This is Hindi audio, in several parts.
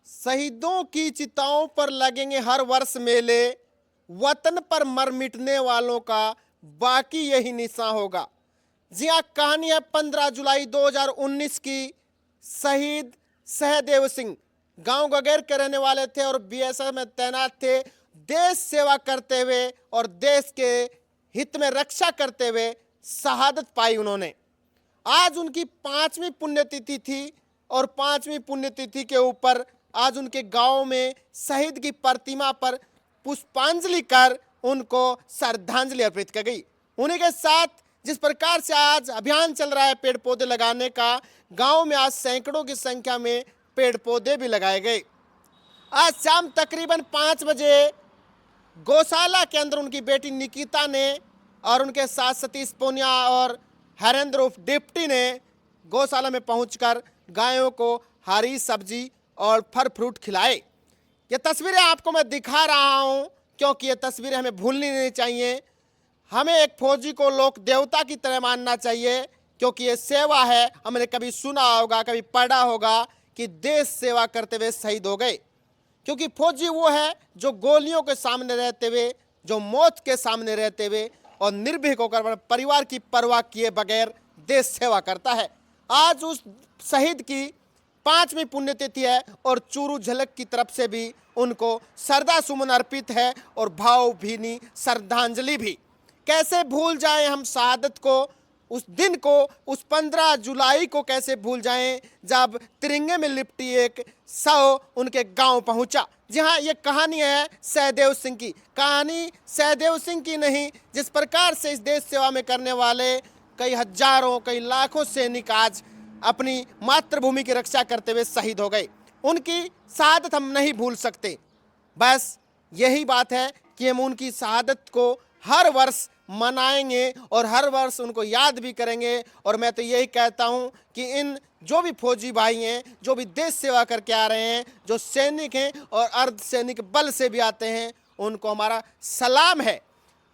शहीदों की चिताओं पर लगेंगे हर वर्ष मेले, वतन पर मर मिटने वालों का बाकी यही निशा होगा। जी हाँ, कहानी है 15 जुलाई 2019 की। शहीद सहदेव सिंह गांव गगेर के रहने वाले थे और बीएसएफ में तैनात थे। देश सेवा करते हुए और देश के हित में रक्षा करते हुए शहादत पाई उन्होंने। आज उनकी 5वीं पुण्यतिथि थी और 5वीं पुण्यतिथि के ऊपर आज उनके गांव में शहीद की प्रतिमा पर पुष्पांजलि कर उनको श्रद्धांजलि अर्पित की गई। उन्हीं के साथ जिस प्रकार से आज अभियान चल रहा है पेड़ पौधे लगाने का, गांव में आज सैकड़ों की संख्या में पेड़ पौधे भी लगाए गए। आज शाम तकरीबन 5 बजे गौशाला के अंदर उनकी बेटी निकिता ने और उनके साथ सतीश पूनिया और हरेंद्र उर्फ डिप्टी ने गौशाला में पहुंचकर गायों को हरी सब्जी और फल फ्रूट खिलाए। ये तस्वीरें आपको मैं दिखा रहा हूं क्योंकि ये तस्वीरें हमें भूलनी नहीं चाहिए। हमें एक फौजी को लोक देवता की तरह मानना चाहिए क्योंकि ये सेवा है। हमने कभी सुना होगा, कभी पढ़ा होगा कि देश सेवा करते हुए शहीद हो गए, क्योंकि फौजी वो है जो गोलियों के सामने रहते हुए, जो मौत के सामने रहते हुए और निर्भीक होकर परिवार की परवाह किए बगैर देश सेवा करता है। आज उस शहीद की 5वीं पुण्यतिथि है और चूरू झलक की तरफ से भी उनको श्रद्धा सुमन अर्पित है और भावभीनी श्रद्धांजलि भी। कैसे भूल जाएं हम शहादत को, उस दिन को, उस 15 जुलाई को कैसे भूल जाएं जब तिरंगे में लिपटी एक शव उनके गांव पहुंचा। जी हाँ, ये कहानी है सहदेव सिंह की। कहानी सहदेव सिंह की नहीं, जिस प्रकार से इस देश सेवा में करने वाले कई हजारों, कई लाखों सैनिक आज अपनी मातृभूमि की रक्षा करते हुए शहीद हो गए। उनकी शहादत हम नहीं भूल सकते। बस यही बात है कि हम उनकी शहादत को हर वर्ष मनाएंगे और हर वर्ष उनको याद भी करेंगे। और मैं तो यही कहता हूं कि इन जो भी फौजी भाई हैं, जो भी देश सेवा करके आ रहे हैं, जो सैनिक हैं और अर्धसैनिक बल से भी आते हैं, उनको हमारा सलाम है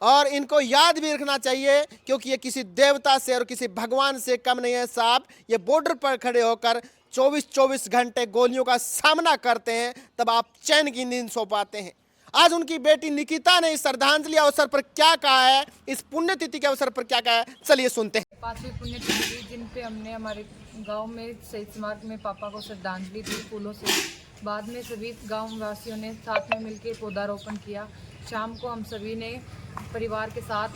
और इनको याद भी रखना चाहिए क्योंकि ये किसी देवता से और किसी भगवान से कम नहीं है साहब। ये बॉर्डर पर खड़े होकर 24-24 घंटे गोलियों का सामना करते हैं, तब आप चैन की नींद सो पाते हैं। आज उनकी बेटी निकिता ने इस श्रद्धांजलि अवसर पर क्या कहा है, इस पुण्यतिथि के अवसर पर क्या कहा है, चलिए सुनते हैं। 5वीं पुण्यतिथि जिन पे हमने हमारे गांव में शहीद स्मारक में पापा को श्रद्धांजलि दी फूलों से। बाद में सभी गांव वासियों ने साथ में मिलकर पौधारोपण किया। शाम को हम सभी ने परिवार के साथ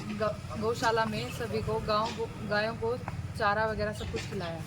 गौशाला में सभी को गायों को चारा वगैरह सब कुछ खिलाया।